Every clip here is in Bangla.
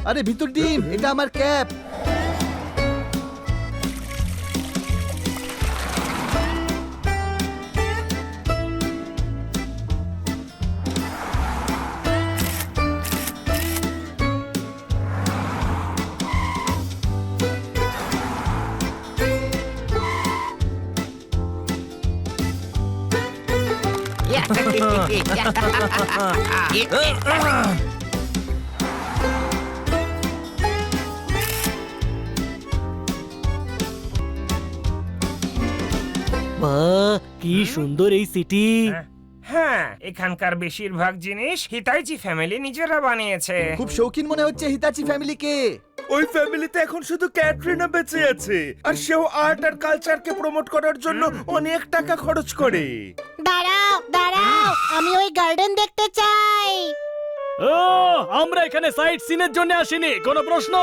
আরে ভিতর ডিম, এটা আমার ক্যাপ। কি সুন্দর এই সিটি। হ্যাঁ, এখানকার বেশিরভাগ জিনিস হিতাইচি ফ্যামিলি নিজেরা বানিয়েছে। খুব শৌখিন মনে হচ্ছে হিতাচি ফ্যামিলিকে। ওই ফ্যামিলিতে এখন শুধু ক্যাটরিনা বেঁচে আছে, আর সেও আর্ট আর কালচারকে প্রমোট করার জন্য অনেক টাকা খরচ করে। দাঁড়াও দাঁড়াও, আমি ওই গার্ডেন দেখতে চাই। ও, আমরা এখানে সাইট সিনের জন্য আসিনি। কোনো প্রশ্ন?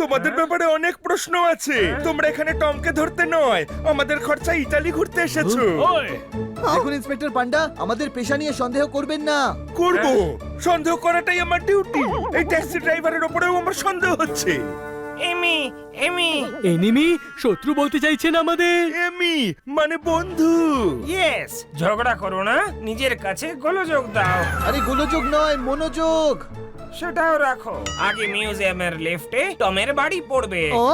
তোমাদের ব্যাপারে অনেক প্রশ্ন আছে। তোমরা এখানে টমকে ধরতে নয়, আমাদের খরচা ইতালি ঘুরতে এসেছো। ওই, দেখুন ইন্সপেক্টর পান্ডা, আমাদের পেশা নিয়ে সন্দেহ করবেন না। করব, সন্দেহ করাটাই আমার ডিউটি। এই ট্যাক্সি ড্রাইভারের উপরেও আমার সন্দেহ হচ্ছে। এমি, এমি, এনিমি? শত্রু বলতে চাইছেন আমাদের? এমি মানে বন্ধু। ইয়েস। ঝগড়া করো না, নিজের কাছে গোলযোগ দাও। আরে গোলযোগ নয়, মনোযোগ। সেটাও রাখো। আগে মিউজিয়ামের লিফটে টমের বাড়ি পড়বে। ও,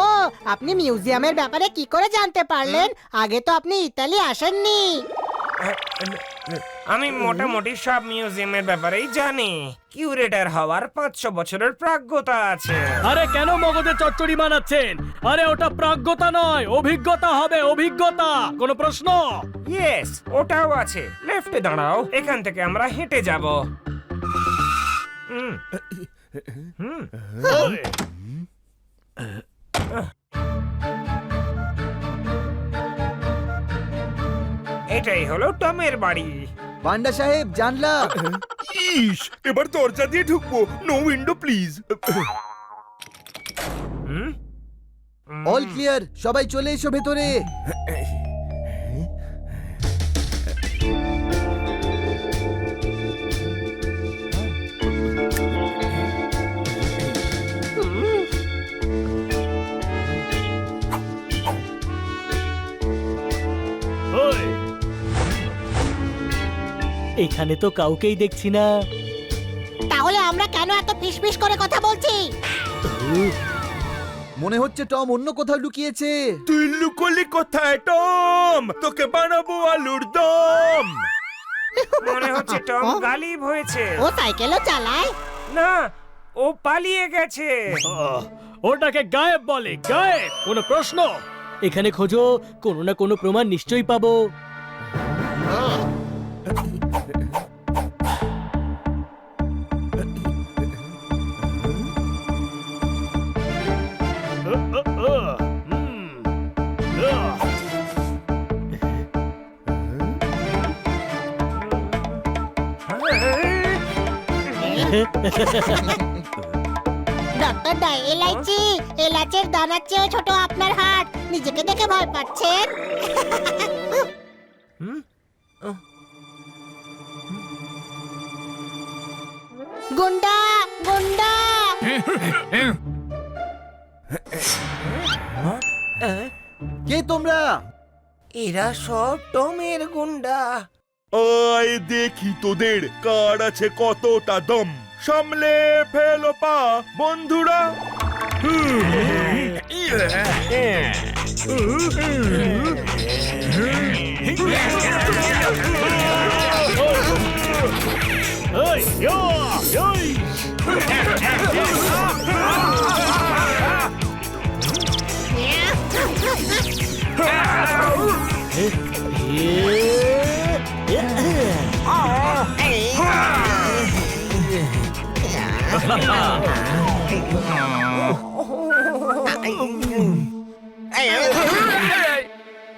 আপনি মিউজিয়ামের ব্যাপারে কি করে জানতে পারলেন? আগে তো আপনি ইতালি আসেননি। আমি মোটামুটি সব মিউজিয়ামের ব্যাপারেই জানি। কিউরেটর হওয়ার 500 বছরের প্রাজ্ঞতা আছে। আরে কেন মগজে চচ্চড়ি বানাচ্ছেন? আরে ওটা প্রাজ্ঞতা নয়, অভিজ্ঞতা হবে, অভিজ্ঞতা। কোনো প্রশ্ন? ইয়েস, ওটাও আছে। লেফটে দাঁড়াও, এখান থেকে আমরা হেঁটে যাব। এটাই হলো টমের বাড়ি। পান্ডা সাহেব, জানলা। ইস, এবার দরজা দিয়ে ঢুকবো। No window please. All clear, সবাই চলে এসো ভেতরে। ওই, এখানে তো কাউকেই দেখছি না। তাহলে আমরা কেন এত ফিসফিস করে কথা বলছি? মনে হচ্ছে টম অন্য কোথাও লুকিয়েছে। তুই লুকোলি কোথায় টম? তোকে বানাবো আলুর দম। মনে হচ্ছে টম গালিব হয়েছে। ও সাইকেলও চালায়? না, ও পালিয়ে গেছে। ওটাকে গায়েব বলে, গায়েব। কোনো প্রশ্ন? এখানে খোঁজো, কোনো না কোনো প্রমাণ নিশ্চয়ই পাবো। ডক্টর ডাইলাইচি, এলাচের দানার চেয়েও ছোট আপনার হাত। নিজেকে দেখে ভয় পাচ্ছেন? গুন্ডা, গুন্ডা। কে তোমরা? এরা সব টমের গুন্ডা। আয় দেখি তোদের কার আছে কতটা দম। সামলে ফেলো পা বন্ধুরা। ওই, ইয়া, ওই।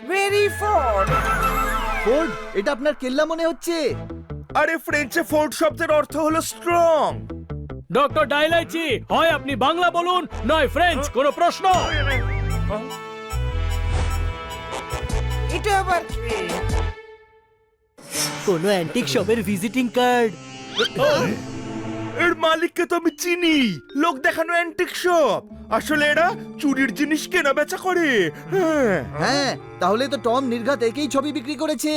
Very Ford. ফোর্ড? এটা আপনার কেল্লা মনে হচ্ছে। আরে ফ্রেঞ্চে ফোর্ড শব্দের অর্থ হলো স্ট্রং। ডক্টর ডাইলাইচি, হয় আপনি বাংলা বলুন, নয় ফ্রেঞ্চ। কোনো প্রশ্ন? এটা আবার কি? কোনো অ্যান্টিক শপের ভিজিটিং কার্ড। এর মালিককে তো আমি চিনি, লোক দেখানো অ্যান্টিক শপ। আসলে এরা চুরির জিনিস কেনা বেচা করে। হ্যাঁ, হ্যাঁ, তাহলে তো টম নির্ঘাত একেই ছবি বিক্রি করেছে।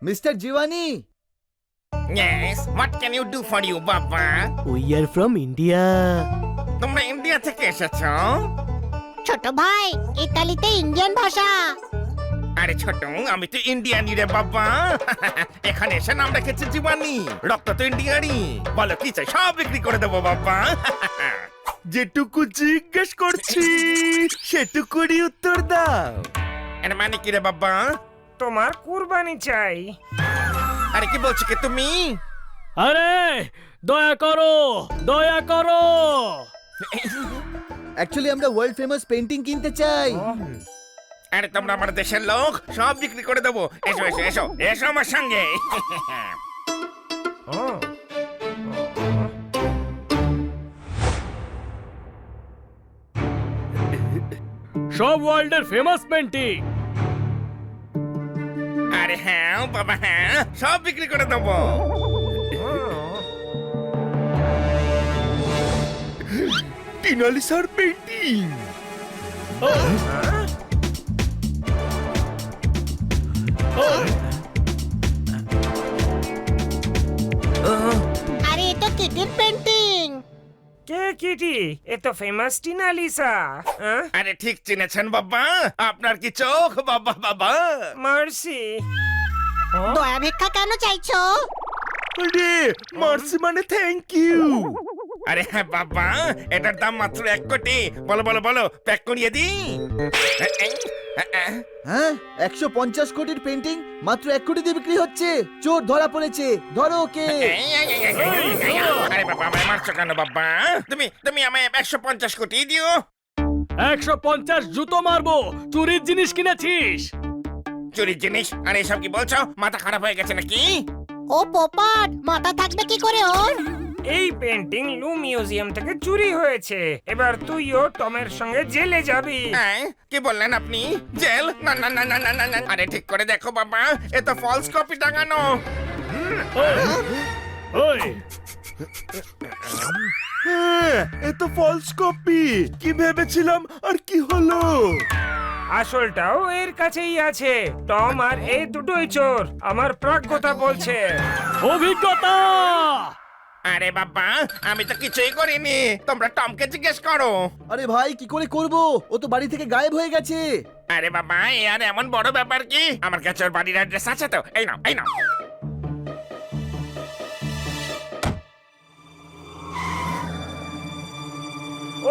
Mister Giovanni, Yes, what can you do for you, বাবা? We are from India. তোমরা ইন্ডিয়া থেকে এসেছো? ছোট ভাই, ইতালিতে ইন্ডিয়ান ভাষা। আরে ছোট, আমি তো ইন্ডিয়ানি রে বাবা। এখানে এসে নাম রেখেছি জীবানী, রক্ত তো ইন্ডিয়ানি। বলো কি চাই, সব বিক্রি করে দেবো বাবা। যেটুকু জিজ্ঞেস করছি সেটুকুরই উত্তর দাও। এর মানে কি রে বাবা? তোমার কুরবানি চাই। আরে কি বলছো কি তুমি? আরে দয়া করো, দয়া করো। অ্যাকচুয়ালি আমরা ওয়ার্ল্ড ফেমাস পেন্টিং কিনতে চাই। আরে তোমরা আমার দেশের লোক, সব বিক্রি করে দেবো। এসো এসো এসো এসো আমার সঙ্গে। সব ওয়ার্ল্ডের ফেমাস পেন্টিং। আরে হ্যাঁ বাবা, হ্যাঁ সব বিক্রি করে দেবো। টিনালিসার পেন্টিং। আরে এ তো কিটির পেন্টিং। কে কিটি? এ তো ফেমাস টিনালিসা। আরে ঠিক চিনেছেন বাবা, আপনার কি চোখ বাবা বাবা। মার্সি। দয়া ভিক্ষা কেন চাইছো? আরে মার্সি মানে থ্যাংক ইউ। আরে হ্যাঁ বাবা, এটার দাম মাত্র 1 কোটি। বলো বলো বলো, প্যাক করিয়ে দিই। হ্যাঁ, 150 কোটির পেন্টিং মাত্র 1 কোটি দিয়ে বিক্রি হচ্ছে। চোর ধরা পড়েছে, ধরো ওকে। আরে বাবা, আমায় মারছো কেন বাবা? তুমি তুমি আমায় 150 কোটি দিও। 150 জুতো মারবো, চুরির জিনিস কিনেছিস। চুরির জিনিস? আরে এসব কি বলছো? মাথা খারাপ হয়ে গেছে নাকি? ও পোপট, মাথা থাকবে কি করে ওর? এই পেন্টিং লু মিউজিয়াম থেকে চুরি হয়েছে। এবার তুইও টমের সঙ্গে জেলে যাবি। হ্যাঁ, কি বললেন আপনি? জেল? না না না না না না না। আরে ঠিক করে দেখো বাবা, এ তো ফলস কপি টাঙানো। ওই হ্যাঁ, এ তো ফলস কপি। কি ভেবেছিলাম আর কি হলো? আসলটাও এর কাছেই আছে। টম আর এই দুটোই চোর। আমার প্রাজ্ঞতা বলছে। অভিজ্ঞতা। আরে বাবা, আমি তো কিছুই করিনি। তোমরা টমকে জিজ্ঞেস করো। আরে ভাই, কি করে করব? ও তো বাড়ি থেকে গায়েব হয়ে গেছে। আরে বাবা, এ আর এমন বড় ব্যাপার কি? আমার কাছে ওর বাড়ির অ্যাড্রেস আছে তো। এই নাও এই নাও।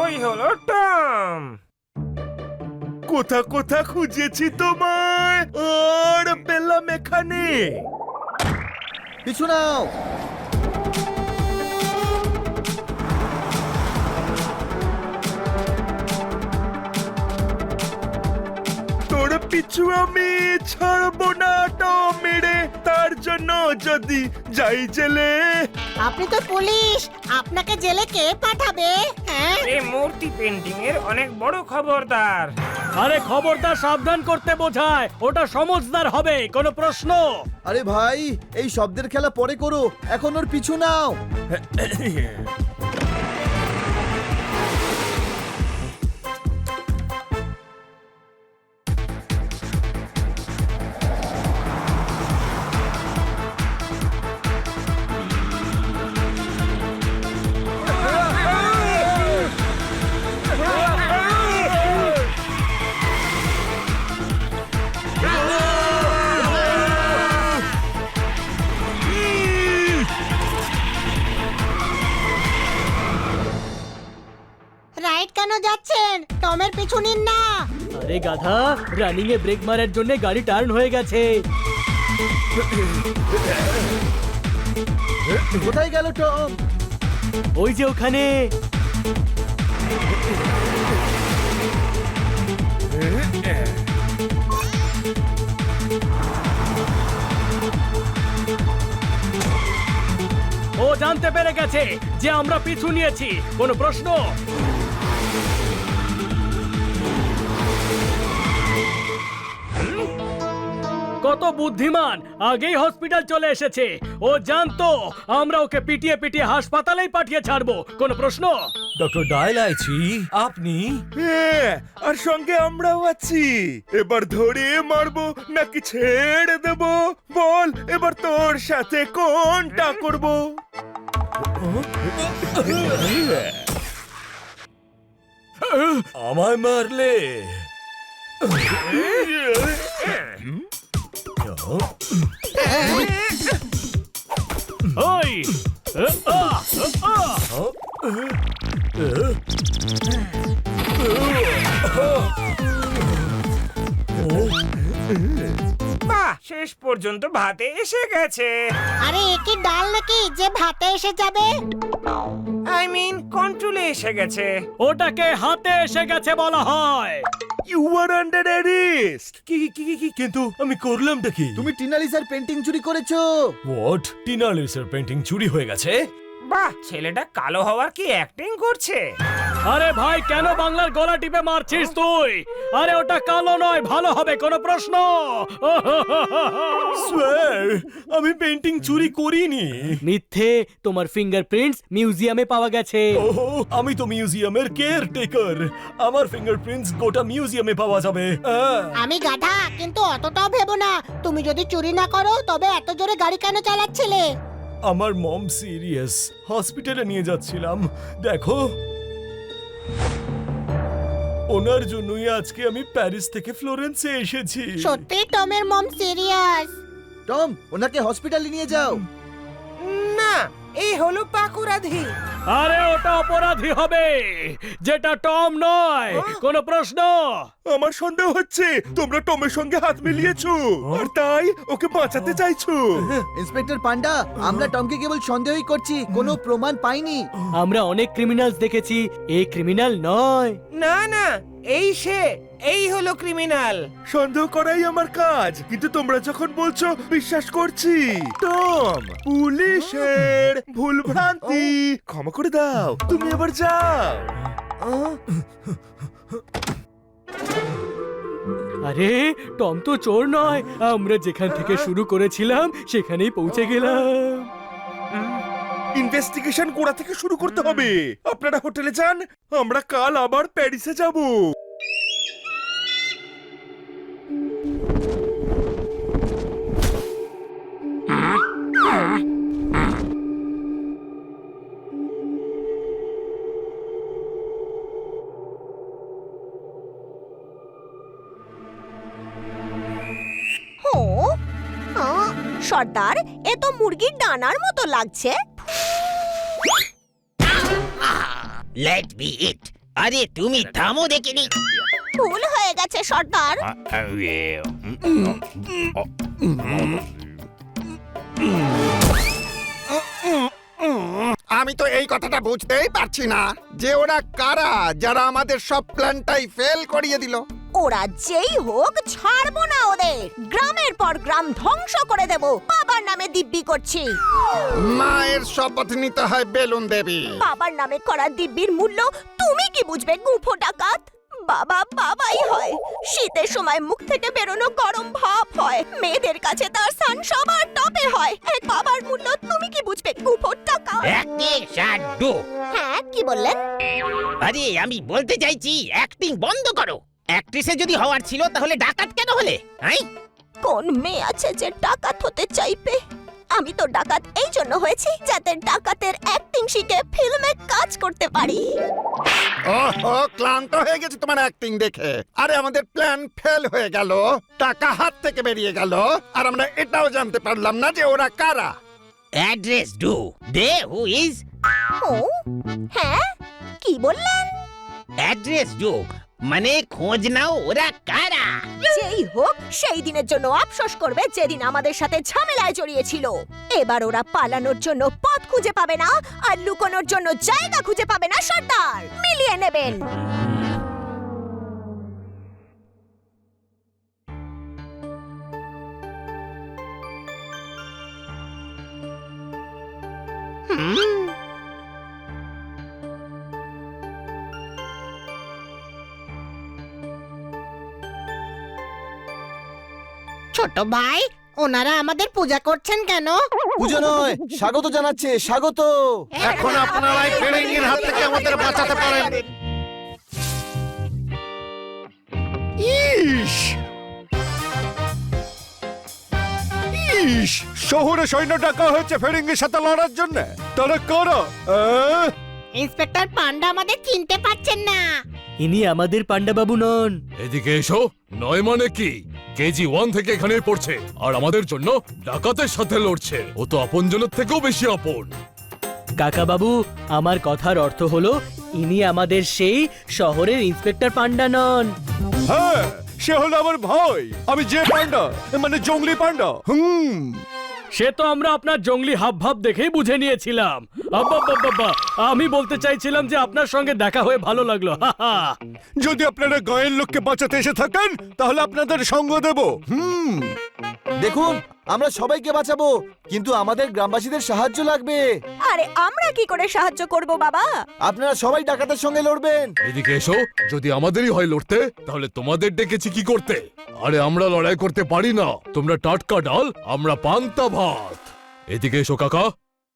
ওই হলো টম। কোথা কোথা খুঁজেছি তোমায়, আর পেলাম এখানে। পিছু নাও। তোর পিছু আমি ছাড়বো না টম মেরে। তার জন্য যদি যাই জেলে। আপনি তো পুলিশ, আপনাকে জেলে কে পাঠাবে? হ্যাঁ, এই মূর্তি পেন্টিং এর অনেক বড় খবরদার। আরে খবরদার সাবধান করতে বোঝায়, ওটা সমজদার হবে। কোনো প্রশ্ন? আরে ভাই, এই শব্দের খেলা পরে করো, এখন ওর পিছু নাও। রাইট কেন যাচ্ছেন? টমের পিছু নিন না। আরে গাধা, রানিং এ ব্রেক মারার জন্য গাড়ি টার্ন হয়ে গেছে। কোথায় গেল টম? ওই যে ওখানে। ও জানতে পেরে গেছে যে আমরা পিছু নিয়েছি। কোনো প্রশ্ন? কত বুদ্ধিমান, আগেই হসপিটাল চলে এসেছে। ও জানতো আমরা ওকে পিটিয়ে পিটিয়ে হাসপাতালেই পাঠিয়ে ছাড়বো। কোনো প্রশ্ন? ডক্টর ডায়লাইচি, আপনি হ্যাঁ, আর সঙ্গে আমরাও আছি। এবার ধরে মারবো নাকি ছেড়ে দেব? বল এবার তোর সাথে কোনটা করব? আমায় মারলে ওই বাহ, শেষ পর্যন্ত ভাতে এসে গেছে। আরে এ কি ডাল নাকি যে ভাতে এসে যাবে? আই মিন কন্ট্রোলে এসে গেছে। ওটাকে হাতে এসে গেছে বলা হয়। You are under arrest. কি কিন্তু আমি করলামটা কি? তুমি টিনালিসার পেন্টিং চুরি করেছো। হোয়াট? টিনা লিসার পেন্টিং চুরি হয়ে গেছে? বাহ, ছেলেটা কালো হওয়ার কি অ্যাক্টিং করছে। আরে ভাই, কেন বাংলার গলা টিপে মারছিস তুই? আরে ওটা কালো নয়, ভালো হবে। কোনো প্রশ্ন? স্যার, আমি পেন্টিং চুরি করিনি। মিথ্যে। তোমার ফিঙ্গারপ্রিন্টস মিউজিয়ামে পাওয়া গেছে। ওহ, আমি তো মিউজিয়ামের কেয়ারটেকার। আমার ফিঙ্গারপ্রিন্টস গোটা মিউজিয়ামে পাওয়া যাবে। আমি গাধা, কিন্তু অতটাও ভেবো না। তুমি যদি চুরি না করো তবে এত জোরে গাড়ি কেন চালাচ্ছিলে? আমার মম সিরিয়াস, হসপিটালে নিয়ে যাচ্ছিলাম। দেখো, ওনার জন্যই আজকে আমি প্যারিস থেকে ফ্লোরেন্সে এসেছি। সত্যি টমের মম সিরিয়াস? টম, ওনাকে হসপিটালে নিয়ে যাও। না, এই হলো পাকুরাধি। আরে ওটা অপরাধী হবে, যেটা টম নয়। কোনো প্রশ্ন? আমার সন্দেহ হচ্ছে তোমরা টমের সঙ্গে হাত মিলিয়েছো আর তাই ওকে বাঁচাতে চাইছো। ইন্সপেক্টর পান্ডা, আমরা টমকে কেবল সন্দেহই করছি, কোনো প্রমাণ পাইনি। আমরা অনেক ক্রিমিনালস দেখেছি, এই ক্রিমিনাল নয়। না না, এই সে, এই হলো ক্রিমিনাল। সন্দেহ করাই আমার কাজ, কিন্তু তোমরা যখন বলছো বিশ্বাস করছি। টম, পুলিশের ভুল ভ্রান্তি, ক্ষমা করে দাও, তুমি এবার যাও। আরে টম তো চোর নয়, আমরা যেখান থেকে শুরু করেছিলাম সেখানেই পৌঁছে গেলাম। ইনভেস্টিগেশন গোড়া থেকে শুরু করতে হবে। আপনারা হোটেলে যান, আমরা কাল আবার প্যারিসে যাব। সর্দার, এ তো মুরগির ডানার মতো লাগছে। লেট বি ইট। আরে তুমি থামো দেখিনি। ভুল হয়ে গেছে সর্দার। আমি তো এই কথাটা বুঝতেই পারছি না যে ওরা কারা যারা আমাদের সব প্ল্যানটাই ফেল করিয়ে দিল। ওরা যেই হোক, ছাড়বো না ওদের। গ্রামের পর গ্রাম ধ্বংস করে দেব। বাবার নামে দিব্যি করছি। মায়ের শপথ নিতে হয় বেলুন দেবী। বাবার নামে করা দিব্যির মূল্য তুমি কি বুঝবে, গুঁফো ডাকাত? বাবা বাবাই হয়। শীতের সময় মুখ থেকে বেরোনো গরম ভাব হয়। মেয়েদের কাছে তার স্থান সবার টপে হয়। এক বাবার মূল্য তুমি কি বুঝবে, গুঁফো টাকা? হ্যাঁ, কি বললেন? আরে আমি বলতে চাইছি, অ্যাক্টিং বন্ধ করো। অ্যাক্ট্রেসে যদি হওয়ার ছিল তাহলে ডাকাত কেন হলে? কোন মেয়ে আছে যে ডাকাত হতে চাইবে? আমি তো ডাকাত এই জন্য হয়েছি যাতে ডাকাতের অ্যাক্টিং শিখে ফিল্মে কাজ করতে পারি। ওহো, ক্লান্ত হয়ে গেছে তোমার অ্যাক্টিং দেখে। আরে আমাদের প্ল্যান ফেল হয়ে গেল, টাকা হাত থেকে বেরিয়ে গেল, আর আমরা এটাও জানতে পারলাম না যে ওরা কারা। Address do they who is. ও হ্যাঁ, কি বললেন? অ্যাড্রেস ডু মানে খোঁজ নাও ওরা কারা। যেই হোক, সেই দিনের জন্য আফসোস করবে যেদিন আমাদের সাথে ঝামেলায় জড়িয়েছিল। এবার ওরা পালানোর জন্য পথ খুঁজে পাবে না আর লুকোনোর জন্য জায়গা খুঁজে পাবে না সর্দার। মিলিয়ে নেবেন। ছোট ভাই, ওনারা আমাদের পূজা করছেন কেন? পুজো নয়, স্বাগত জানাচ্ছে, স্বাগত। এখন আপনারাই ফিরিঙ্গির হাত থেকে আমাদের বাঁচাতে পারেন। ইস ইস, শহরে সৈন্য ডাকা হয়েছে ফিরিঙ্গির সাথে লড়ার জন্য। তারা কারা? ইন্সপেক্টর পান্ডা আমাদের চিনতে পারছেন না। ইনি আমাদের পান্ডাবাবু নন। এদিকে এসো। নয় মানে কি? কেজি 1 থেকে এখানেই পড়ছে আর আমাদের জন্য ডাকাতের সাথে লড়ছে। ও তো আপনজনের থেকেও বেশি আপন। কাকা বাবু, আমার কথার অর্থ হলো ইনি আমাদের সেই শহরের ইন্সপেক্টর পান্ডা নন। হ্যাঁ, সে হলো আমার ভাই। আমি যে পান্ডা, মানে জঙ্গলি পান্ডা। সে তো আমরা আপনার জঙ্গলি হাবভাব দেখেই বুঝে নিয়েছিলাম। আব্বা, আমি বলতে চাইছিলাম যে আপনার সঙ্গে দেখা হয়ে ভালো লাগলো। যদি আপনারা গায়ের লোককে বাঁচাতে এসে থাকেন তাহলে আপনাদের সঙ্গ দেব। দেখুন, আমরা সবাইকে বাঁচাবো, কিন্তু আমাদের গ্রামবাসীদের সাহায্য লাগবে। আরে আমরা কি করে সাহায্য করব বাবা? আপনারা সবাই ডাকাতের সঙ্গে লড়বেন। এদিকে এসো। যদি আমাদেরই হয় লড়তে, তাহলে তোমাদের ডেকেছি কি করতে? আরে আমরা লড়াই করতে পারি না। তোমরা টাটকা ডাল, আমরা পান্তা ভাত। এদিকে এসো কাকা।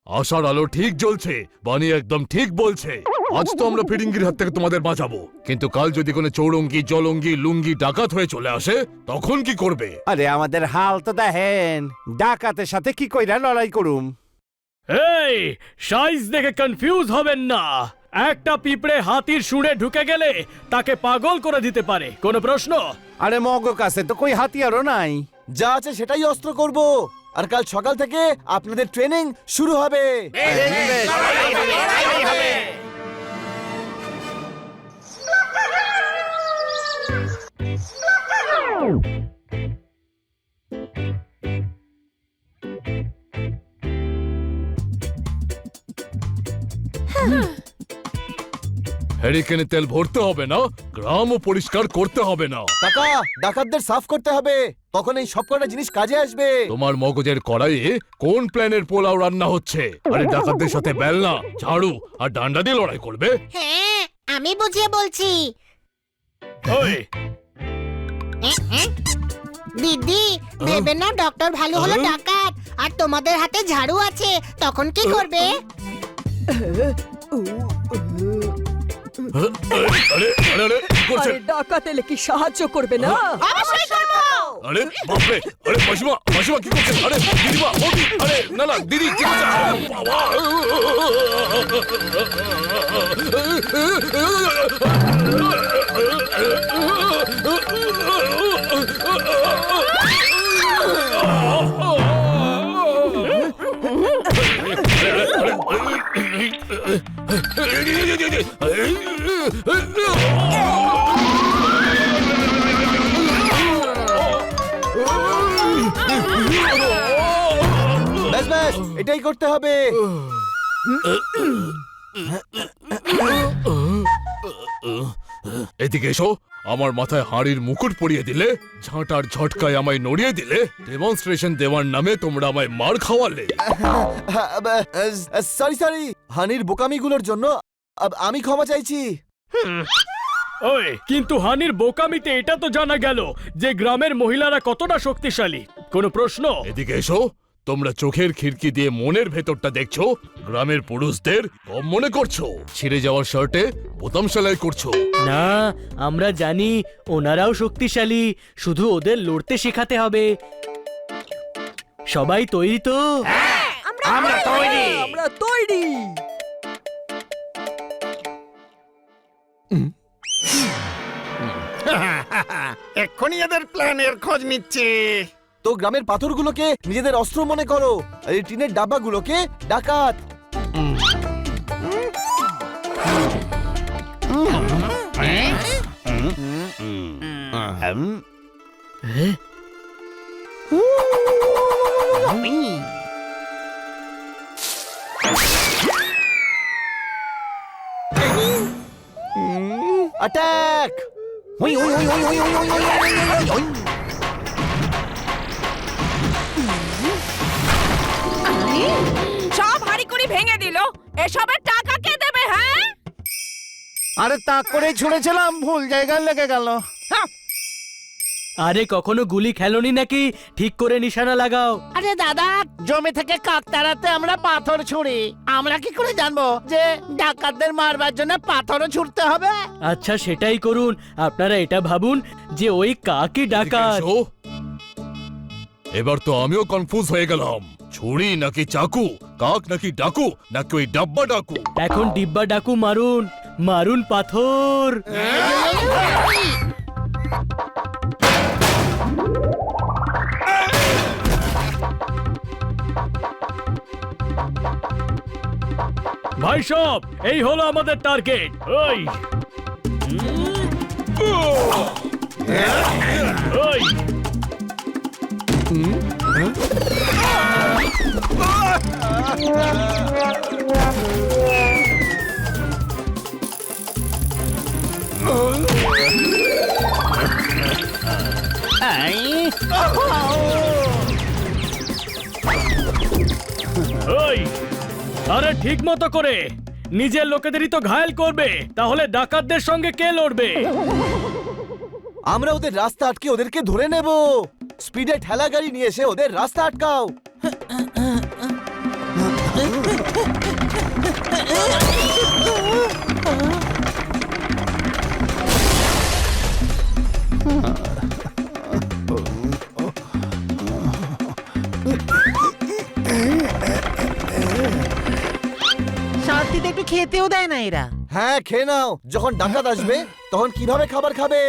আশার আলো ঠিক জ্বলছে, বানি একদম ঠিক বলছে। আজ তো আমরা ফিরিঙ্গির হাত থেকে তোমাদের বাঁচাবো, কিন্তু কাল যদি কোনো চৌরঙ্গি, জলঙ্গি, লুঙ্গি ডাকাত হয়ে চলে আসে, তখন কি করবে? আরে আমাদের হাল তো দেখেন, ডাকাতের সাথে কি কইরা লড়াই করুম? এই সাইজ দেখে কনফিউজ হবেন না। একটা পিঁপড়ে হাতির শুঁড়ে ঢুকে গেলে তাকে পাগল করে দিতে পারে। কোনো প্রশ্ন? আরে মগ কাছে তো কই হাতিয়ারও নাই। যা আছে সেটাই অস্ত্র করব, আর কাল সকাল থেকে আপনাদের ট্রেনিং শুরু হবে। হ্যারিকেনে তেল ভরতে হবে না, গ্রামও পরিষ্কার করতে হবে না। কাকা, ডাকাতদের সাফ করতে হবে, তখন এই সবকটা জিনিস কাজে আসবে। তোমার মগজের কড়াইয়ে কোন প্ল্যানের পোলাও রান্না হচ্ছে? আরে ডাকাতদের সাথে বেলনা, ঝাড়ু আর ডান্ডা দিয়ে লড়াই করবে? হ্যাঁ, আমি বুঝিয়ে বলছি। ওই দিদি, ভেবে না ডক্টর ভালো হলো ডাকাত, আর তোমাদের হাতে ঝাড়ু আছে, তখন কি করবে? আরে আরে আরে কি করছেন? ডাকাত এলে কি সাহায্য করবে না? অবশ্যই করব। আরে বাপরে, আরে মাসিমা, মাসিমা কি করছেন? আরে দিদিমা, ওদি, আরে না না দিদি কি করছেন? আরে বাবা! ব্যাস ব্যাস, এটাই করতে হবে। এদিকে এসো। আমার মাথায় হাড়ির মুকুট পরিয়ে দিলে, ঝাঁটার ঝটকায় আমায় নড়িয়ে দিলে, ডেমনস্ট্রেশন দেওয়ার নামে তোমরা আমায় মার খাওয়ালে। সরি সরি, হানির বোকামিগুলোর জন্য আমি ক্ষমা চাইছি। ওই কিন্তু হানির বোকামিতে এটা তো জানা গেল যে গ্রামের মহিলারা কতটা শক্তিশালী। কোনো প্রশ্ন? এদিকে এসো। তোমরা চোখের খিড়কি দিয়ে মনের ভেতরটা দেখছো, গ্রামের পুরুষদের কম মনে করছো, ছিঁড়ে যাওয়ার শার্টে বোতাম সেলাই করছো। না, আমরা জানি ওনারাও শক্তিশালী, শুধু ওদের লড়তে শেখাতে হবে। সবাই তৈরি তো? আমরা তৈরি। আমরা তৈরি। এক্ষুনি এদের প্ল্যানের খোঁজ নিচ্ছে। তো গ্রামের পাথরগুলোকে নিজেদের অস্ত্র মনে করো, আর এই টিনের ডাব্বাগুলোকে ডাকাত। অ্যাটাক! ওই ওই ওই ওই ওই ওই ওই ওই ওই ওই। সব হাড়ি করে ভেঙে দিল, এসবের টাকা কে দেবে? হ্যাঁ, আরে তাক করে ছুঁড়েছিলাম, ভুল জায়গায় লেগে গেল। আরে কখনো গুলি খেলোনি নাকি? ঠিক করে নিশানা লাগাও। আরে দাদা, জমি থেকে কাক তাড়াতে আমরা পাথর ছুঁড়ি। আমরা কি করে জানবো যে ডাকাতদের মারবার জন্য পাথরও ছুঁড়তে হবে? আচ্ছা সেটাই করুন। আপনারা এটা ভাবুন যে ওই কাকই ডাকাত। এসো। এবার তো আমিও কনফিউজ হয়ে গেলাম, ছুরি নাকি চাকু, কাক নাকি ডাকু, নাকি ওই ডাব্বা ডাকু। এখন ডিব্বা ডাকু মারুন, মারুন পাথর। ভাই সব, এই হলো আমাদের টার্গেট। ওই ওই ওই, আরে ঠিক মতো করে, নিজের লোকেদেরই তো ঘায়েল করবে, তাহলে ডাকাতদের সঙ্গে কে লড়বে? আমরা ওদের রাস্তা আটকে ওদেরকে ধরে নেব। স্পিডে ঠেলা গাড়ি নিয়ে এসে ওদের রাস্তা আটকাও। শান্তিতে একটু খেতেও দেয় না এরা। হ্যাঁ খেয়ে নাও, যখন ডাকাত আসবে তখন কিভাবে খাবার খাবে?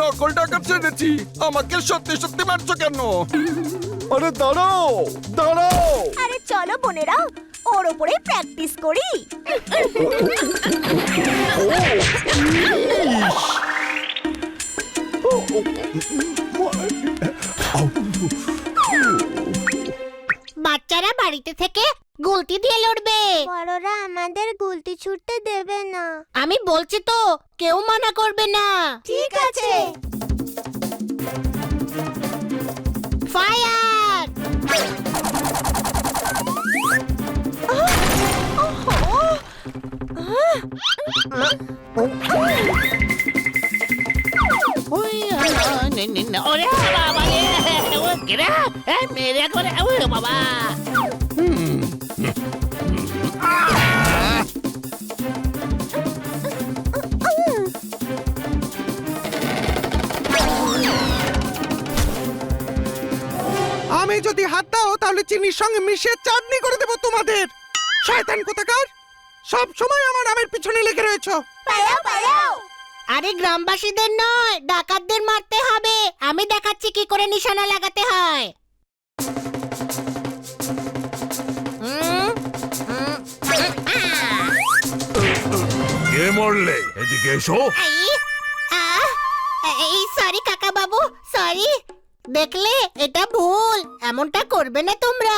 নকল ডাকাত ছেড়েছি, আমাকে সত্যি সত্যি মারছো কেন? আরে দাঁড়াও দাঁড়াও। আরে চলো বোনেরা, ওর ওপরে প্র্যাকটিস করি। বাচ্চারা বাড়িতে থেকে গুলতি দিয়ে লড়বে। বড়রা আমাদের গুলতি ছুটতে দেবে না। আমি বলছি তো, কেউ মানা করবে না। ঠিক আছে। ফায়ার! ওরে বাবা রে, ও কেরা মেরে করে, ও বাবা। আমি যদি হাত দাও তাহলে চিনির সঙ্গে মিশিয়ে চাটনি করে দেবো তোমাদের। শয়তান কোথাকার, সব সময় আমার নামের পিছনে লেগে রয়েছো। পালাও পালাও। আরে গ্রামবাসীদের নয়, ডাকাতদের মারতে হবে। আমি দেখাচ্ছি কি করে নিশানা লাগাতে হয়। কে মরলে? এদিকে এসো। এই সরি কাকা বাবু, সরি। দেখলে, এটা ভুল। এমনটা করবে না তোমরা।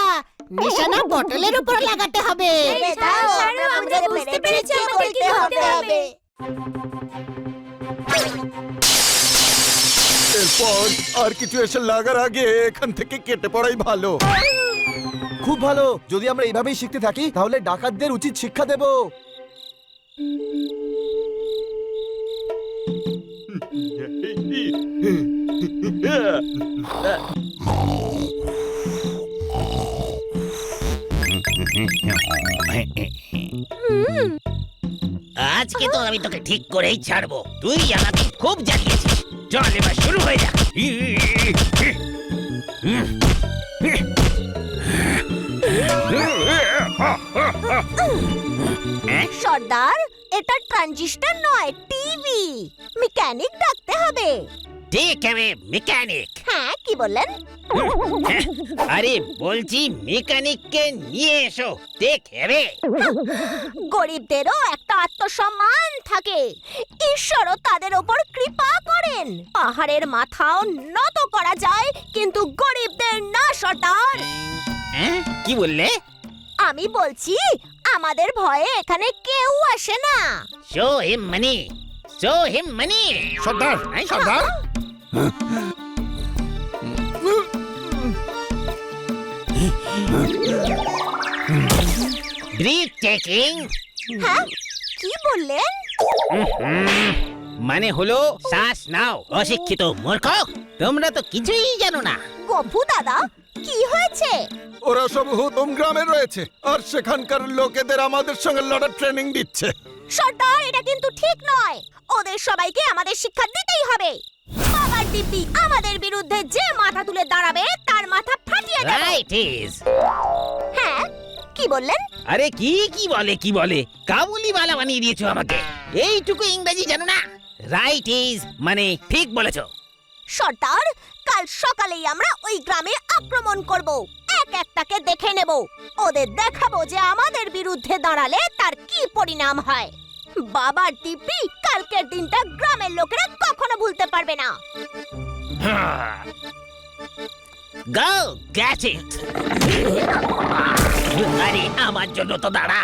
নিশানা বটলের উপর লাগাতে হবে। আমরা বুঝতে পেরেছি আমাদের কি করতে হবে। এরপর আর কিছু এসে লাগার আগে এখান থেকে কেটে পড়াই ভালো। খুব ভালো। যদি আমরা এইভাবেই শিখতে থাকি তাহলে ডাকাতদের উচিত শিক্ষা দেব। আজকে তো আমি তোকে ঠিক করেই ছাড়বো। তুই আমাকে খুব জ্বালিয়েছিস। চল এবার শুরু হয়ে যা। সর্দার, এটা ট্রানজিস্টর নয়, টিভি। মেকানিক ডাকতে হবে। Take away mechanic. হ্যাঁ কি বললেন? আরে বলছি মেকানিককে নিয়ে এসো, টেক অ্যাওয়ে। গরিবদেরও একটা আত্মসম্মান থাকে, ঈশ্বরও তাদের ওপর কৃপা করেন। পাহাড়ের মাথাও নত করা যায়, কিন্তু গরিবদের না সর্দার। হ্যাঁ কি বললে? আমি বলছি আমাদের ভয়ে এখানে কেউ আসে না। শো হিম মানি, শো হিম মানি। সর্দার সর্দার ব্রিথ টেকিং। হ্যাঁ কি বললেন? মানে হলো শ্বাস নাও, অশিক্ষিত মূর্খ। তোমরা তো কিছুই জানো না। গভু দাদা কি হয়েছে? ওরা সব হুতুম গ্রামে রয়েছে আর সেখানকার লোকেদের আমাদের সঙ্গে লড়ার ট্রেনিং দিচ্ছে। সর্দার এটা কিন্তু ঠিক নয়, ওদের সবাইকে আমাদের শিক্ষা দিতেই হবে। বাবার দিব্যি আমাদের বিরুদ্ধে যে মাথা তুলে দাঁড়াবে তার মাথা ফাটিয়ে দেব। Right is. হ্যাঁ কি বললেন? আরে কি কি বলে কাবুলি বালা বানিয়ে দিয়েছো আমাকে। এইটুকু ইংরেজি জানো না? রাইট ইজ মানে ঠিক বলেছো। সর্দার কাল সকালেই আমরা ওই গ্রামে আক্রমণ করব, এক একটাকে দেখে নেব, ওদের দেখাবো যে আমাদের বিরুদ্ধে দাঁড়ালে তার কি পরিণাম হয়। বাবার দিব্যি কালকের দিনটা গ্রামের লোকেরা কখনো ভুলতে পারবে না। গো গেট ইট। আরে আমার জন্য তো দাঁড়া।